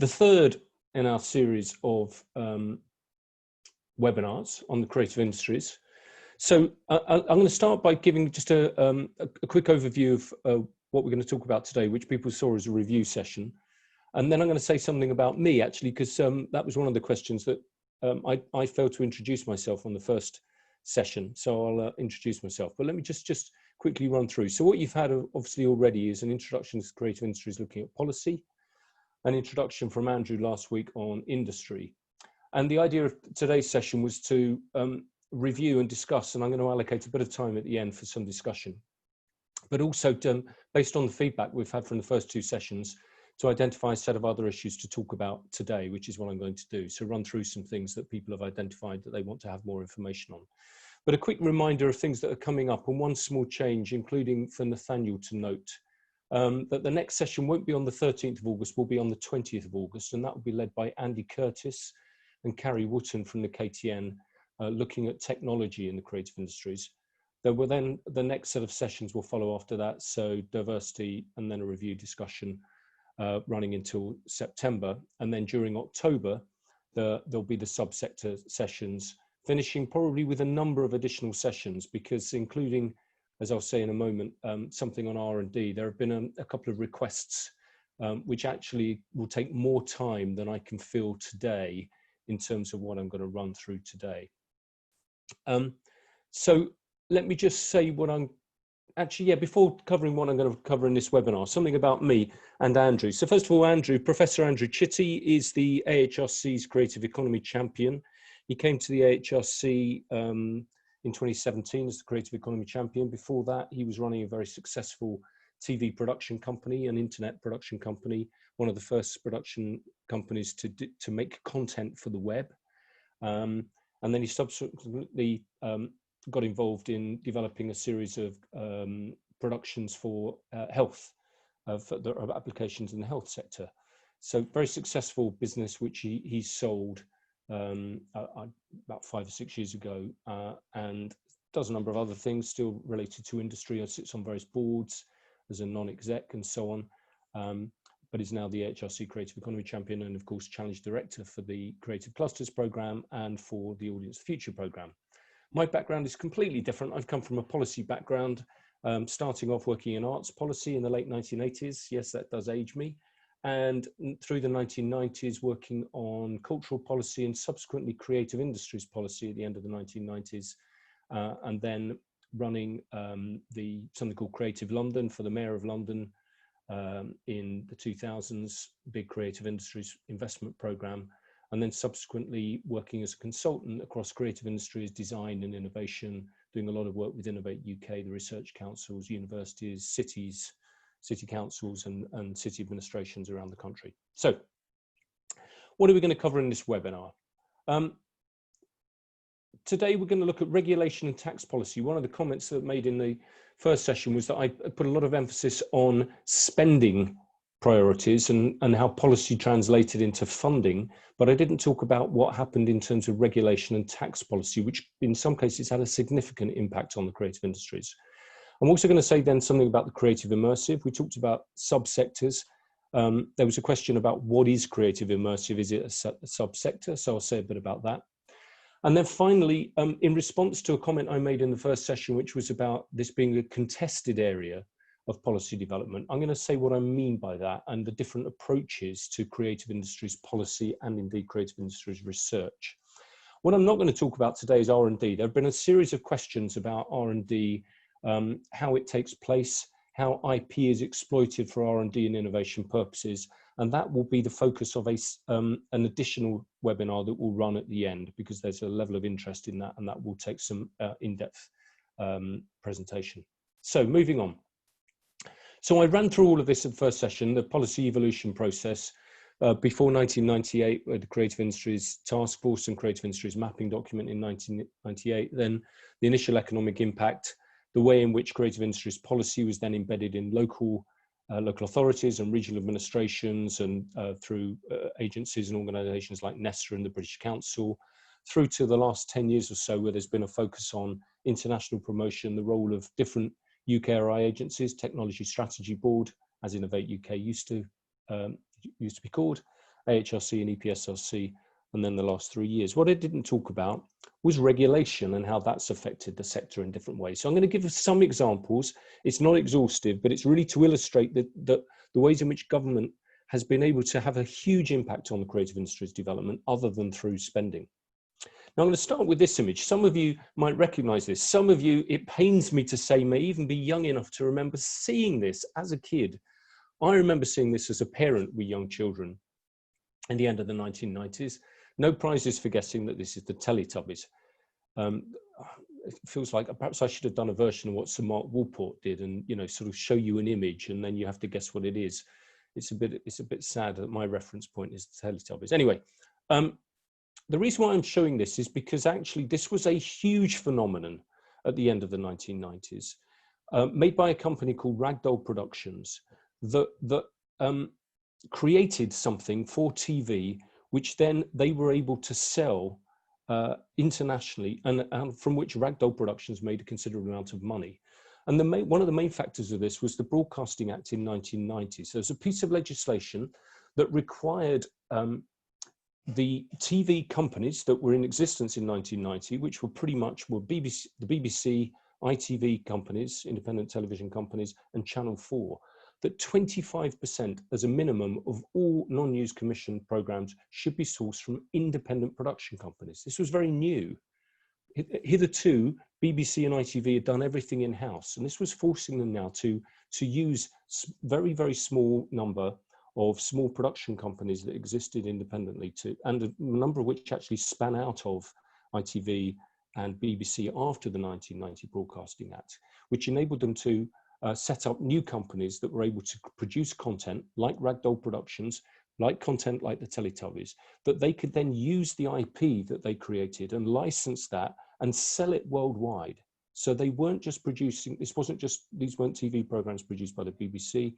the third in our series of webinars on the creative industries. So I'm going to start by giving just a quick overview of what we're going to talk about today, which people saw as a review session. And then I'm going to say something about me, actually, because that was one of the questions that I failed to introduce myself on the first session. So I'll introduce myself, but let me just quickly run through. So what you've had obviously already is an introduction to creative industries looking at policy, an introduction from Andrew last week on industry. And the idea of today's session was to review and discuss, and I'm going to allocate a bit of time at the end for some discussion, but also based on the feedback we've had from the first two sessions, to identify a set of other issues to talk about today, which is what I'm going to do. So run through some things that people have identified that they want to have more information on. But a quick reminder of things that are coming up, and one small change, including for Nathaniel to note, that the next session won't be on the 13th of August, will be on the 20th of August, and that will be led by Andy Curtis and Carrie Wotton from the KTN, looking at technology in the creative industries. There will then, the next set of sessions will follow after that, so diversity and then a review discussion running until September. And then during October, there'll be the subsector sessions, finishing probably with a number of additional sessions, because including, as I'll say in a moment, something on R&D. There have been a couple of requests which actually will take more time than I can fill today in terms of what I'm going to run through today. So let me just say what I'm actually, yeah, before covering what I'm going to cover in this webinar, something about me and Andrew. So first of all, Andrew, Professor Andrew Chitty is the AHRC's Creative Economy Champion. He came to the AHRC in 2017 as the Creative Economy Champion. Before that, he was running a very successful TV production company, an internet production company, one of the first production companies to make content for the web. And then he subsequently got involved in developing a series of productions for health, for the applications in the health sector. So very successful business, which he sold about 5 or 6 years ago, and does a number of other things still related to industry. Sits on various boards as a non-exec and so on, but is now the AHRC Creative Economy Champion and of course Challenge Director for the Creative Clusters Programme and for the Audience Future Programme. My background is completely different. I've come from a policy background, starting off working in arts policy in the late 1980s. Yes, that does age me. And through the 1990s, working on cultural policy and subsequently creative industries policy at the end of the 1990s, and then running something called Creative London for the Mayor of London in the 2000s, big creative industries investment programme, and then subsequently working as a consultant across creative industries, design and innovation, doing a lot of work with Innovate UK, the research councils, universities, cities, city councils and city administrations around the country. So what are we going to cover in this webinar? Today we're going to look at regulation and tax policy. One of the comments that I made in the first session was that I put a lot of emphasis on spending priorities and how policy translated into funding, but I didn't talk about what happened in terms of regulation and tax policy, which in some cases had a significant impact on the creative industries. I'm also going to say then something about the creative immersive. We talked about subsectors. There was a question about what is creative immersive? Is it a subsector? So I'll say a bit about that. And then finally, in response to a comment I made in the first session, which was about this being a contested area of policy development, I'm going to say what I mean by that and the different approaches to creative industries policy and indeed creative industries research. What I'm not going to talk about today is R&D. There have been a series of questions about R&D, how it takes place, how IP is exploited for R&D and innovation purposes, and that will be the focus of an additional webinar that will run at the end, because there's a level of interest in that, and that will take some in-depth presentation. So moving on. So I ran through all of this in the first session, the policy evolution process, before 1998, with the Creative Industries Task Force and Creative Industries Mapping document in 1998, then the initial economic impact, the way in which creative industries policy was then embedded in local authorities and regional administrations and through agencies and organisations like NESTA and the British Council, through to the last 10 years or so, where there's been a focus on international promotion, the role of different UKRI agencies, Technology Strategy Board, as Innovate UK used to be called, AHRC and EPSRC, and then the last 3 years. What I didn't talk about was regulation and how that's affected the sector in different ways. So I'm going to give some examples. It's not exhaustive, but it's really to illustrate the ways in which government has been able to have a huge impact on the creative industry's development other than through spending. Now I'm going to start with this image. Some of you might recognize this. Some of you, it pains me to say, may even be young enough to remember seeing this as a kid. I remember seeing this as a parent with young children in the end of the 1990s. No prizes for guessing that this is the Teletubbies. It feels like perhaps I should have done a version of what Sir Mark Walport did, and sort of show you an image and then you have to guess what it is. It's a bit sad that my reference point is the Teletubbies. Anyway, the reason why I'm showing this is because actually this was a huge phenomenon at the end of the 1990s, made by a company called Ragdoll Productions that created something for TV, which then they were able to sell internationally, and from which Ragdoll Productions made a considerable amount of money. And one of the main factors of this was the Broadcasting Act in 1990. So there's a piece of legislation that required the TV companies that were in existence in 1990, which were pretty much the BBC, ITV companies, independent television companies, and Channel 4, that 25% as a minimum of all non-news commissioned programs should be sourced from independent production companies. This was very new. Hitherto, BBC and ITV had done everything in-house, and this was forcing them now to use very, very small number of small production companies that existed independently, and a number of which actually span out of ITV and BBC after the 1990 Broadcasting Act, which enabled them to set up new companies that were able to produce content like Ragdoll Productions, content like the Teletubbies, that they could then use the IP that they created and license that and sell it worldwide. So they weren't just producing, these weren't TV programs produced by the BBC.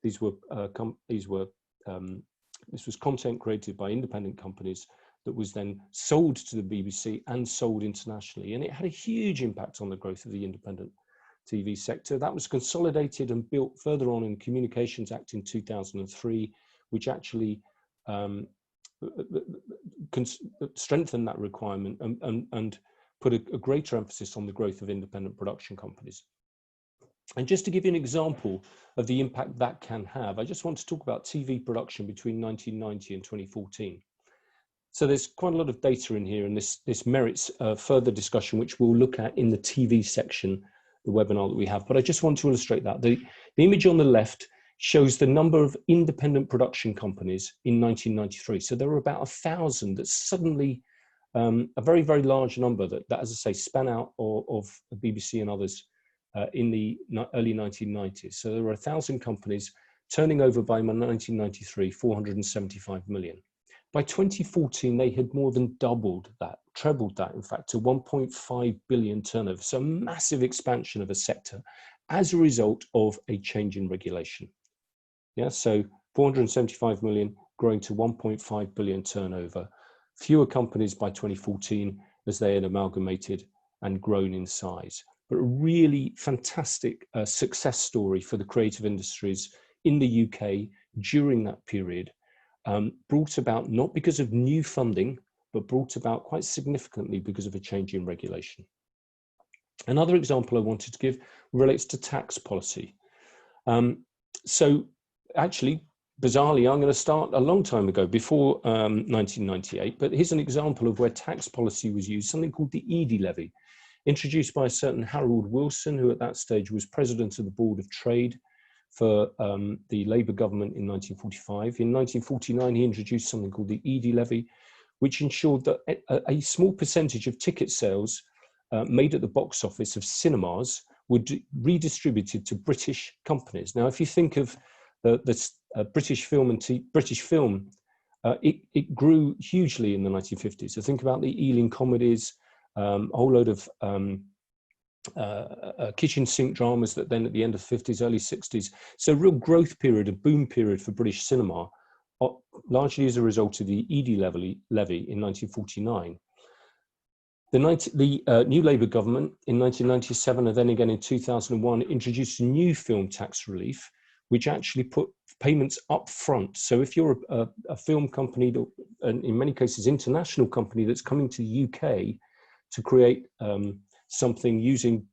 This was content created by independent companies that was then sold to the BBC and sold internationally. And it had a huge impact on the growth of the independent TV sector. That was consolidated and built further on in the Communications Act in 2003, which actually strengthened that requirement and put a greater emphasis on the growth of independent production companies. And just to give you an example of the impact that can have, I just want to talk about TV production between 1990 and 2014. So there's quite a lot of data in here, and this merits further discussion, which we'll look at in the TV section, the webinar that we have. But I just want to illustrate that. The image on the left shows the number of independent production companies in 1993. So there were about 1,000 that suddenly, a very, very large number that as I say, span out of the BBC and others in the early 1990s. So there were 1,000 companies turning over by 1993, 475 million. By 2014, they had more than doubled that, trebled that, in fact, to 1.5 billion turnover. So a massive expansion of a sector as a result of a change in regulation. Yeah, so 475 million growing to 1.5 billion turnover. Fewer companies by 2014 as they had amalgamated and grown in size. But a really fantastic success story for the creative industries in the UK during that period, brought about not because of new funding, but brought about quite significantly because of a change in regulation. Another example I wanted to give relates to tax policy. So actually, bizarrely, I'm going to start a long time ago, before 1998, but here's an example of where tax policy was used, something called the ED levy, introduced by a certain Harold Wilson, who at that stage was president of the Board of Trade for the Labour government in 1945. In 1949, he introduced something called the ED levy, which ensured that a small percentage of ticket sales made at the box office of cinemas were redistributed to British companies. Now, if you think of the British film it grew hugely in the 1950s. So think about the Ealing comedies, a whole load of kitchen sink dramas that then at the end of the 50s, early 60s. So a real growth period, a boom period for British cinema, largely as a result of the ED levy in 1949. The new Labour government in 1997 and then again in 2001 introduced a new film tax relief, which actually put payments up front. So if you're a film company, and in many cases international company, that's coming to the UK to create something using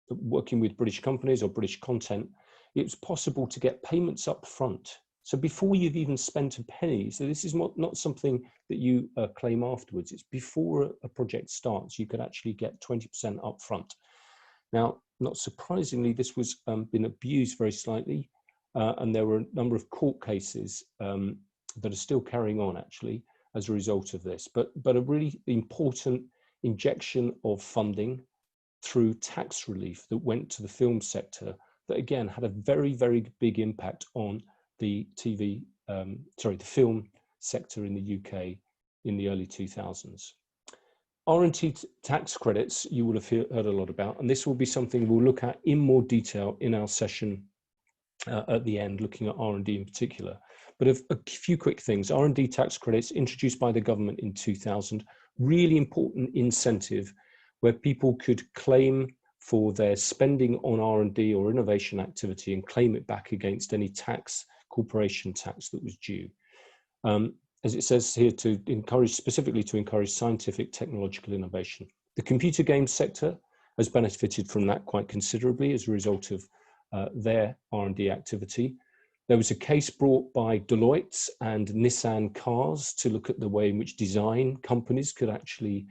working with British companies or British content, it's possible to get payments up front. So before you've even spent a penny, so this is not something that you claim afterwards, it's before a project starts, you could actually get 20% up front. Now, not surprisingly, this was been abused very slightly, and there were a number of court cases that are still carrying on actually as a result of this, but a really important injection of funding through tax relief that went to the film sector that again had a very, very big impact on the the film sector in the UK in the early 2000s. R&D tax credits you will have heard a lot about, and this will be something we'll look at in more detail in our session at the end, looking at R&D in particular. But a few quick things. R&D tax credits introduced by the government in 2000, really important incentive where people could claim for their spending on R&D or innovation activity and claim it back against any tax, corporation tax that was due. As it says here, to encourage, specifically to encourage scientific technological innovation. The computer games sector has benefited from that quite considerably as a result of their R&D activity. There was a case brought by Deloitte and Nissan Cars to look at the way in which design companies could actually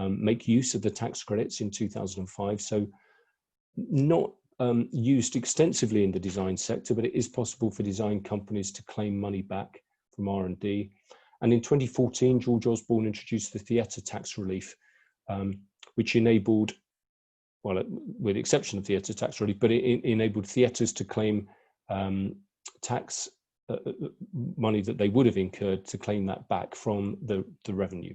make use of the tax credits in 2005. So not used extensively in the design sector, but it is possible for design companies to claim money back from R&D. And in 2014, George Osborne introduced the theatre tax relief, which enabled, well, with the exception of theatre tax relief, but it enabled theatres to claim tax money that they would have incurred to claim that back from the revenue.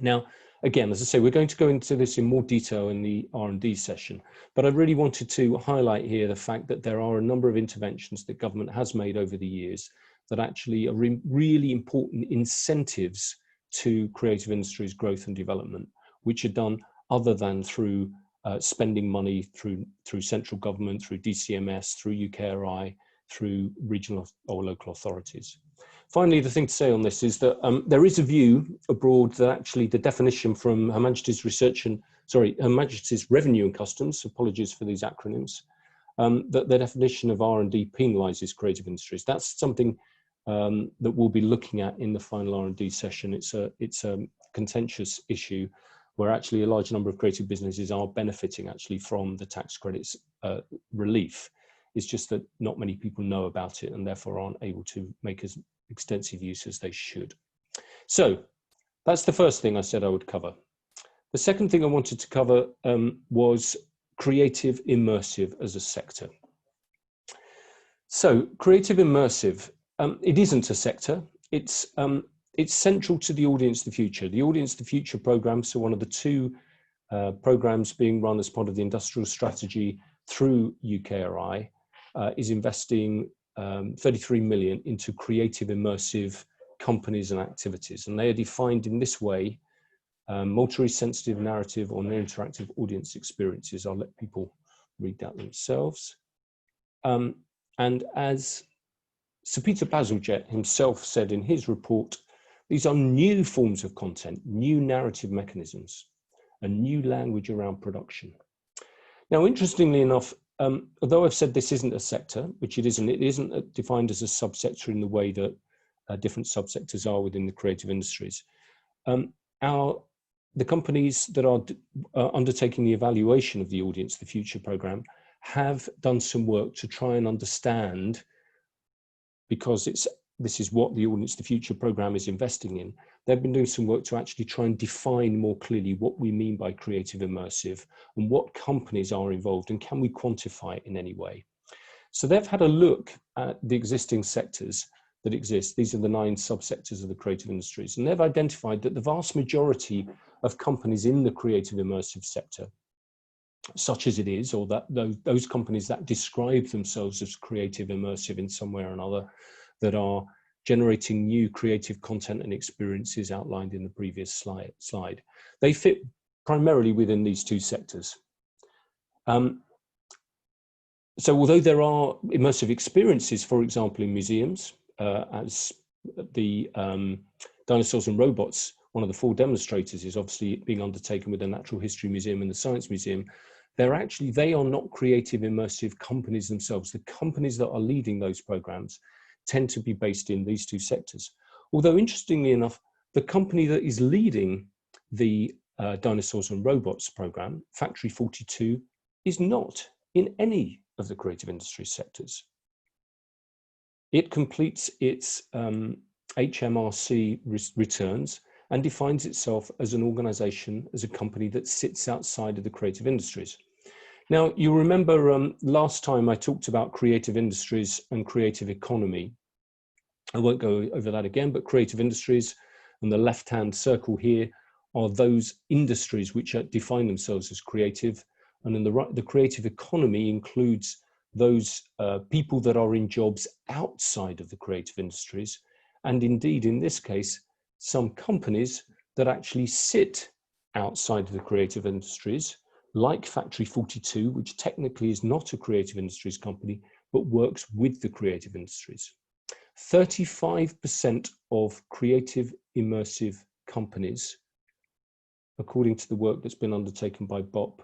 Now, again, as I say, we're going to go into this in more detail in the R&D session, but I really wanted to highlight here the fact that there are a number of interventions that government has made over the years that actually are really important incentives to creative industries growth and development, which are done other than through spending money through central government, through DCMS, through UKRI, through regional or local authorities. Finally, the thing to say on this is that there is a view abroad that actually the definition from Her Majesty's Her Majesty's Revenue and Customs, apologies for these acronyms, that the definition of R&D penalises creative industries. That's something that we'll be looking at in the final R&D session. It's a contentious issue where actually a large number of creative businesses are benefiting actually from the tax credits relief. It's just that not many people know about it and therefore aren't able to make as extensive use as they should. So that's the first thing I said I would cover. The second thing I wanted to cover was creative immersive as a sector. So creative immersive, it isn't a sector. It's central to the Audience the Future. The Audience the Future programme, so one of the two programmes being run as part of the industrial strategy through UKRI, is investing 33 million into creative immersive companies and activities. And they are defined in this way: multi-sensitive narrative or interactive audience experiences. I'll let people read that themselves. And as Sir Peter Bazalgette himself said in his report, these are new forms of content, new narrative mechanisms, a new language around production. Now, interestingly enough, although I've said this isn't a sector, which it isn't defined as a subsector in the way that different subsectors are within the creative industries. The companies that are undertaking the evaluation of the Audience the Future programme have done some work to try and understand, because this is what the Audience the Future programme is investing in. They've been doing some work to actually try and define more clearly what we mean by creative immersive and what companies are involved and can we quantify it in any way. So they've had a look at the existing sectors that exist. These are the 9 subsectors of the creative industries, and they've identified that the vast majority of companies in the creative immersive sector, such as it is, or that those companies that describe themselves as creative immersive in some way or another, that are generating new creative content and experiences outlined in the previous slide. They fit primarily within these 2 sectors. So although there are immersive experiences, for example, in museums, as the Dinosaurs and Robots, one of the 4 demonstrators is obviously being undertaken with the Natural History Museum and the Science Museum, they are not creative immersive companies themselves. The companies that are leading those programs tend to be based in these 2 sectors. Although interestingly enough, the company that is leading the Dinosaurs and Robots program, Factory 42, is not in any of the creative industry sectors. It completes its HMRC returns and defines itself as an organization, as a company that sits outside of the creative industries. Now, you remember last time I talked about creative industries and creative economy. I won't go over that again, but creative industries and the left-hand circle here are those industries which define themselves as creative. And in the right, the creative economy includes those people that are in jobs outside of the creative industries. And indeed, in this case, some companies that actually sit outside of the creative industries, like Factory 42, which technically is not a creative industries company, but works with the creative industries. 35% of creative immersive companies, according to the work that's been undertaken by BOP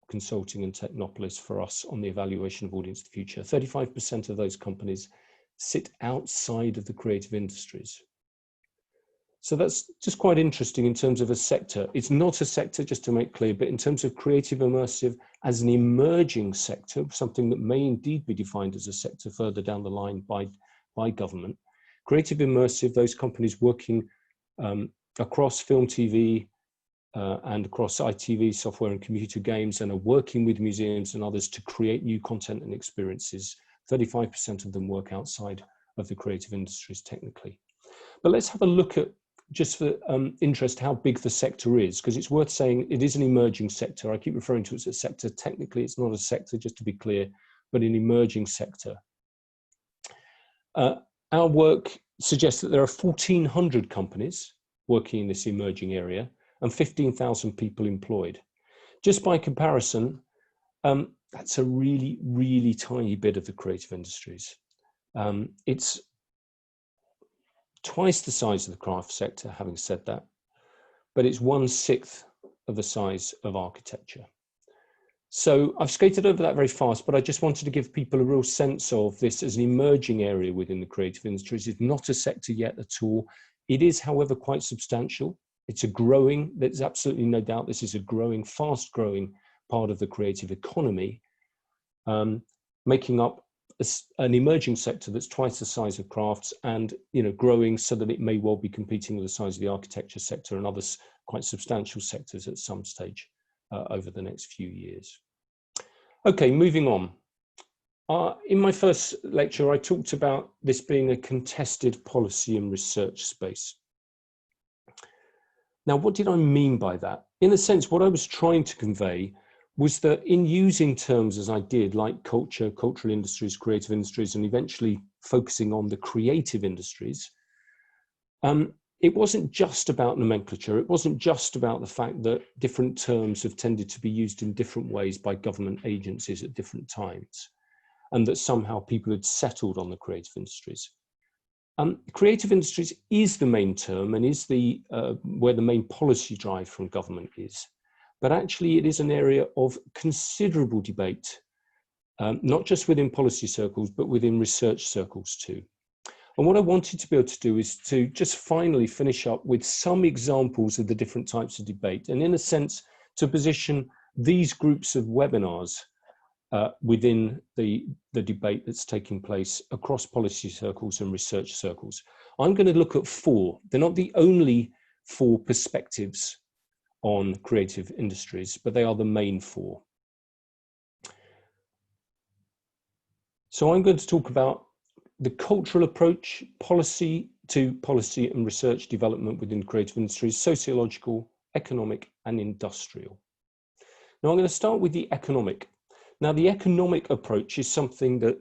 Consulting and Technopolis for us on the evaluation of Audience of the Future, 35% of those companies sit outside of the creative industries. So that's just quite interesting in terms of a sector. It's not a sector, just to make clear, but in terms of creative immersive as an emerging sector, something that may indeed be defined as a sector further down the line by government. Creative immersive, those companies working across film, TV, and across ITV, software and computer games, and are working with museums and others to create new content and experiences. 35% of them work outside of the creative industries technically. But let's have a look at, just for interest, how big the sector is, because it's worth saying it is an emerging sector. I keep referring to it as a sector. Technically, it's not a sector, just to be clear, but an emerging sector. Our work suggests that there are 1,400 companies working in this emerging area and 15,000 people employed. Just by comparison, that's a really, really tiny bit of the creative industries. It's twice the size of the craft sector, having said that, but it's 1/6 of the size of architecture. So I've skated over that very fast, but I just wanted to give people a real sense of this as an emerging area within the creative industries. It's not a sector yet at all. It is, however, quite substantial. It's a growing, there's absolutely no doubt this is a growing, fast growing part of the creative economy, making up an emerging sector that's twice the size of crafts and, you know, growing so that it may well be competing with the size of the architecture sector and other quite substantial sectors at some stage over the next few years. Okay, moving on. In my first lecture, I talked about this being a contested policy and research space. Now, what did I mean by that? In a sense, what I was trying to convey was that in using terms as I did, like culture, cultural industries, creative industries, and eventually focusing on the creative industries, it wasn't just about nomenclature. It wasn't just about the fact that different terms have tended to be used in different ways by government agencies at different times, and that somehow people had settled on the creative industries. Creative industries is the main term and is the where the main policy drive from government is. But actually it is an area of considerable debate, not just within policy circles, but within research circles too. And what I wanted to be able to do is to just finally finish up with some examples of the different types of debate, and in a sense to position these groups of webinars within the debate that's taking place across policy circles and research circles. I'm going to look at 4. They're not the only 4 perspectives on creative industries, but they are the main 4. So I'm going to talk about the cultural approach, policy and research development within creative industries, sociological, economic, and industrial. Now I'm going to start with the economic. Now, the economic approach is something that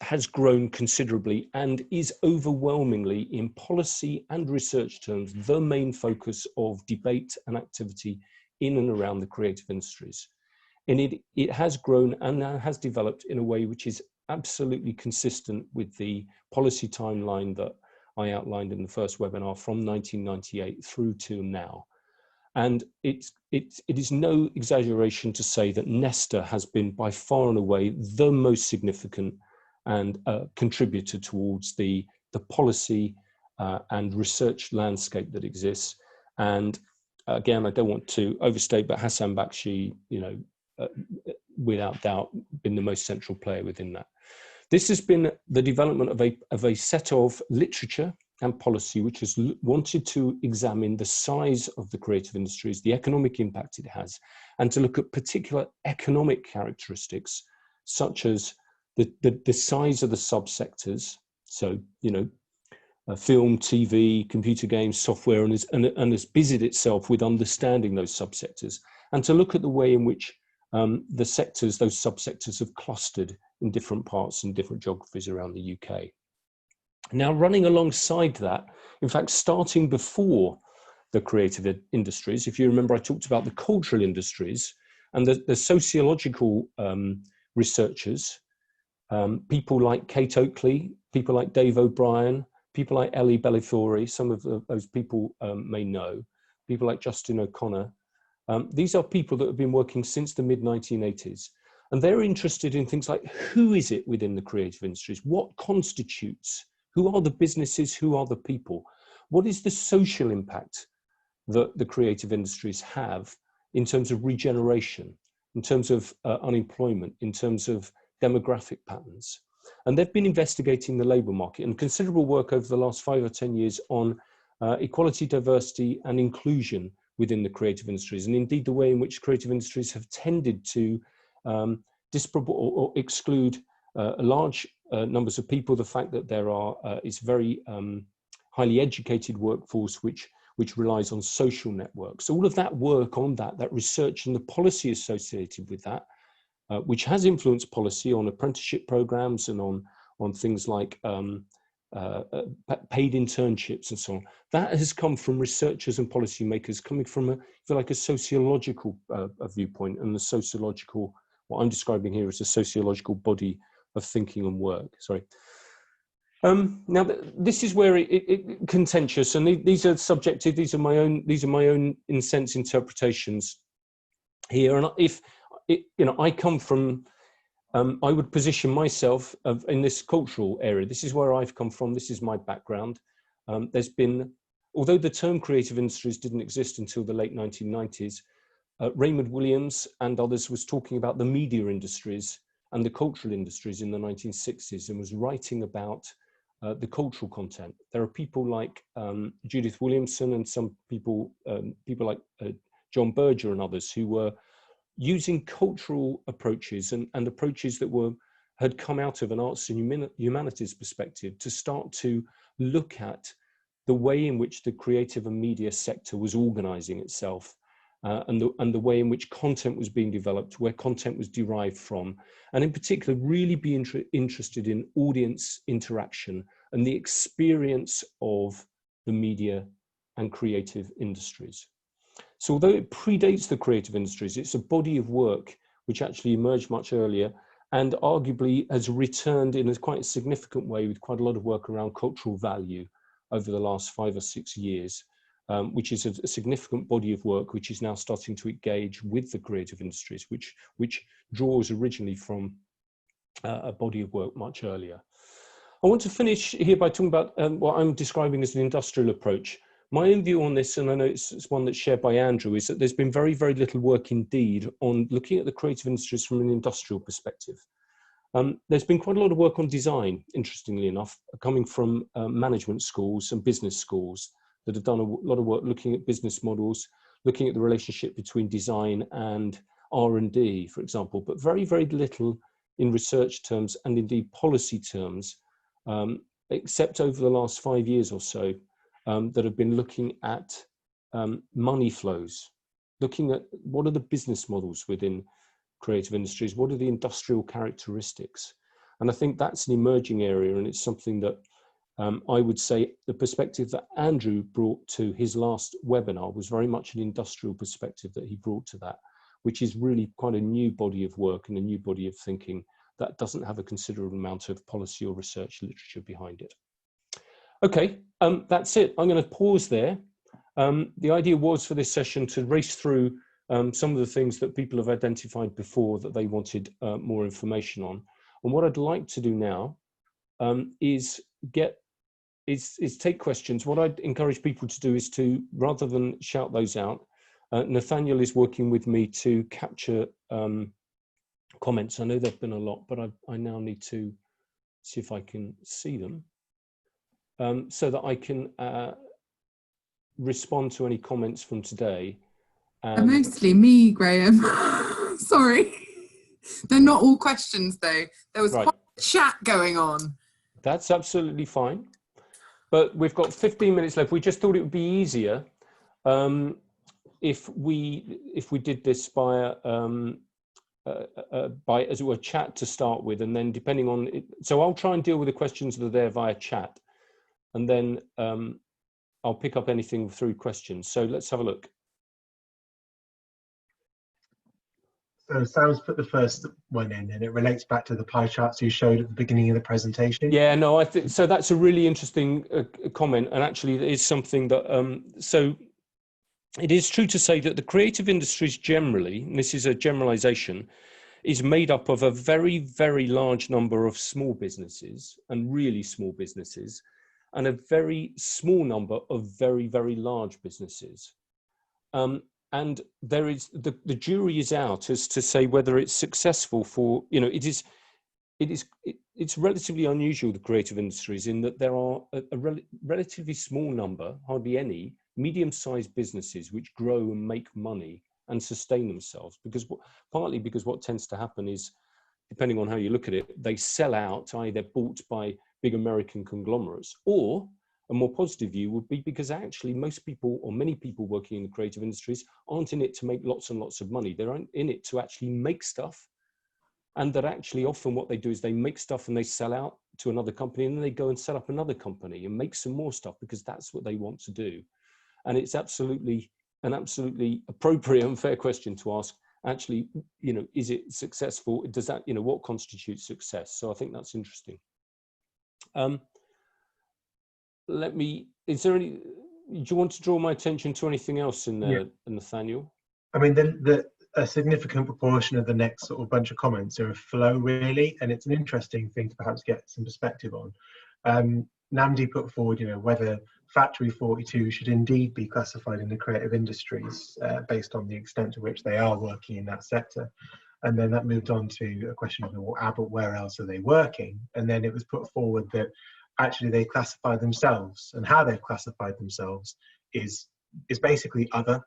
has grown considerably and is overwhelmingly, in policy and research terms, the main focus of debate and activity in and around the creative industries. And it has grown and has developed in a way which is absolutely consistent with the policy timeline that I outlined in the first webinar from 1998 through to now. And it is no exaggeration to say that Nesta has been by far and away the most significant and contributor towards the policy and research landscape that exists. And again, I don't want to overstate, but Hassan Bakshi, without doubt, been the most central player within that. This has been the development of a set of literature and policy which has wanted to examine the size of the creative industries, the economic impact it has, and to look at particular economic characteristics, such as the size of the subsectors. So, film, TV, computer games, software, and has busied itself with understanding those subsectors, and to look at the way in which those subsectors have clustered in different parts and different geographies around the UK. Now, running alongside that, in fact, starting before the creative industries, if you remember, I talked about the cultural industries and the sociological researchers, people like Kate Oakley, people like Dave O'Brien, people like Ellie Bellifori, some of those people may know, people like Justin O'Connor. These are people that have been working since the mid-1980s, and they're interested in things like, who is it within the creative industries? What constitutes? Who are the businesses? Who are the people? What is the social impact that the creative industries have in terms of regeneration, in terms of unemployment, in terms of demographic patterns? And they've been investigating the labour market, and considerable work over the last 5 or 10 years on equality, diversity and inclusion within the creative industries, and indeed the way in which creative industries have tended to exclude large numbers of people, the fact that there is very highly educated workforce which relies on social networks. So all of that work on that research and the policy associated with that, which has influenced policy on apprenticeship programs and on things like paid internships and so on. That has come from researchers and policymakers coming from a sociological viewpoint, and the sociological, what I'm describing here is a sociological body of thinking and work. Sorry. Now this is where it contentious, and these are subjective. These are my own, in a sense, interpretations here. And if I come from, I would position myself in this cultural area. This is where I've come from. This is my background. There's been, although the term creative industries didn't exist until the late 1990s, Raymond Williams and others was talking about the media industries and the cultural industries in the 1960s, and was writing about the cultural content. There are people like Judith Williamson and some people like John Berger and others who were using cultural approaches and approaches that had come out of an arts and humanities perspective to start to look at the way in which the creative and media sector was organizing itself, and the way in which content was being developed, where content was derived from, and in particular really be interested in audience interaction and the experience of the media and creative industries. So although it predates the creative industries, it's a body of work which actually emerged much earlier and arguably has returned in quite a significant way, with quite a lot of work around cultural value over the last 5 or 6 years, which is a significant body of work which is now starting to engage with the creative industries, which draws originally from a body of work much earlier. I want to finish here by talking about what I'm describing as an industrial approach. My own view on this, and I know it's one that's shared by Andrew, is that there's been very, very little work indeed on looking at the creative industries from an industrial perspective. There's been quite a lot of work on design, interestingly enough, coming from management schools and business schools that have done a lot of work looking at business models, looking at the relationship between design and R&D, for example, but very, very little in research terms and indeed policy terms, except over the last 5 years or so, that have been looking at money flows, looking at what are the business models within creative industries, what are the industrial characteristics. And I think that's an emerging area, and it's something that I would say the perspective that Andrew brought to his last webinar was very much an industrial perspective that he brought to that, which is really quite a new body of work and a new body of thinking that doesn't have a considerable amount of policy or research literature behind it. Okay, that's it. I'm going to pause there. The idea was for this session to race through some of the things that people have identified before that they wanted more information on. And what I'd like to do now is take questions. What I'd encourage people to do is to, rather than shout those out, Nathaniel is working with me to capture comments. I know there've been a lot, but I now need to see if I can see them so that I can respond to any comments from today. Mostly me, Graham. Sorry. They're not all questions though. There was quite a chat going on. That's absolutely fine. But we've got 15 minutes left. We just thought it would be easier if we did this by as it were chat to start with, and then depending on it, so I'll try and deal with the questions that are there via chat, and then I'll pick up anything through questions. So let's have a look. So Sam's put the first one in, and it relates back to the pie charts you showed at the beginning of the presentation. Yeah, no, I think so. That's a really interesting comment, and actually it is something that so it is true to say that the creative industries generally, and this is a generalization, is made up of a very, very large number of small businesses and really small businesses, and a very small number of very, very large businesses. And there is the jury is out as to say whether it's successful for, you know, it's relatively unusual, the creative industries, in that there are a relatively small number, hardly any, medium-sized businesses which grow and make money and sustain themselves, because partly because what tends to happen is, depending on how you look at it, they sell out, i.e. they're bought by big American conglomerates, or a more positive view would be because actually most people, or many people working in the creative industries, aren't in it to make lots and lots of money. They're in it to actually make stuff, and that actually often what they do is they make stuff and they sell out to another company, and then they go and set up another company and make some more stuff because that's what they want to do. And it's absolutely an absolutely appropriate and fair question to ask, actually, you know, is it successful? Does that, you know, what constitutes success? So I think that's interesting. Is there any, do you want to draw my attention to anything else in there, Nathaniel? I mean, a significant proportion of the next sort of bunch of comments are a flow, really, and it's an interesting thing to perhaps get some perspective on. Namdi put forward, you know, whether Factory 42 should indeed be classified in the creative industries based on the extent to which they are working in that sector. And then that moved on to a question of, well, but where else are they working? And then it was put forward that actually they classify themselves, and how they've classified themselves is basically other,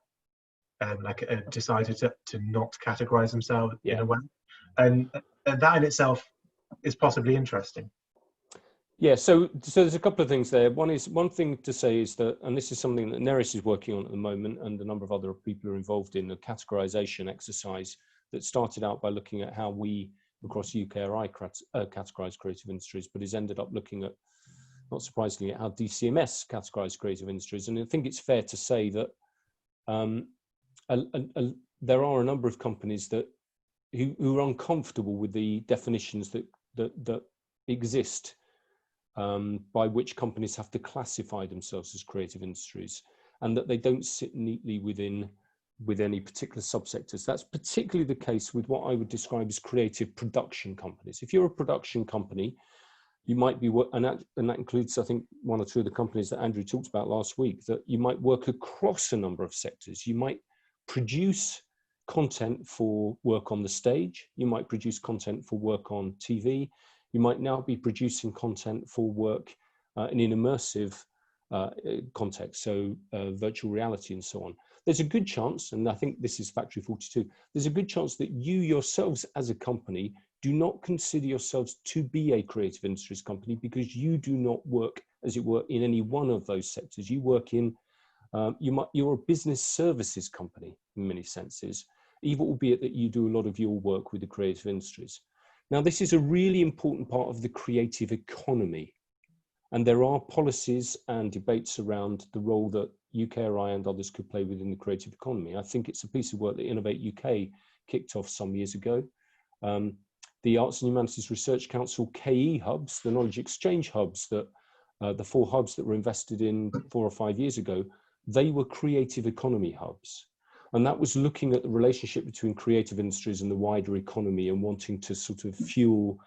decided to not categorize themselves in a way. And that in itself is possibly interesting. Yeah, so there's a couple of things there. One thing to say is that, and this is something that Neris is working on at the moment, and a number of other people are involved in, a categorization exercise that started out by looking at how we across UKRI categorize creative industries, but has ended up looking at, not surprisingly, at how DCMS categorize creative industries. And I think it's fair to say that there are a number of companies who are uncomfortable with the definitions that exist, by which companies have to classify themselves as creative industries, and that they don't sit neatly with any particular subsectors. That's particularly the case with what I would describe as creative production companies. If you're a production company, you might be, and that includes, I think, one or two of the companies that Andrew talked about last week, that you might work across a number of sectors. You might produce content for work on the stage. You might produce content for work on TV. You might now be producing content for work in an immersive context, so virtual reality and so on. There's a good chance, and I think this is Factory 42, there's a good chance that you yourselves as a company do not consider yourselves to be a creative industries company, because you do not work, as it were, in any one of those sectors. You work in, you're a business services company in many senses, even albeit that you do a lot of your work with the creative industries. Now, this is a really important part of the creative economy. And there are policies and debates around the role that UKRI and others could play within the creative economy. I think it's a piece of work that Innovate UK kicked off some years ago. The Arts and Humanities Research Council KE hubs, the knowledge exchange hubs, that the 4 hubs that were invested in 4 or 5 years ago, they were creative economy hubs. And that was looking at the relationship between creative industries and the wider economy and wanting to sort of fuel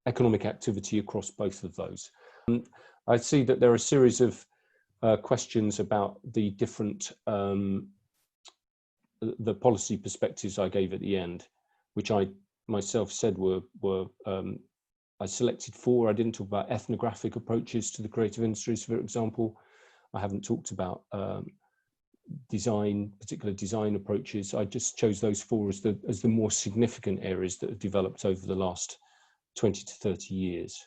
economic activity across both of those. I see that there are a series of questions about the different the policy perspectives I gave at the end, which I myself said were I selected 4. I didn't talk about ethnographic approaches to the creative industries, for example. I haven't talked about particular design approaches. I just chose those 4 as the more significant areas that have developed over the last 20 to 30 years.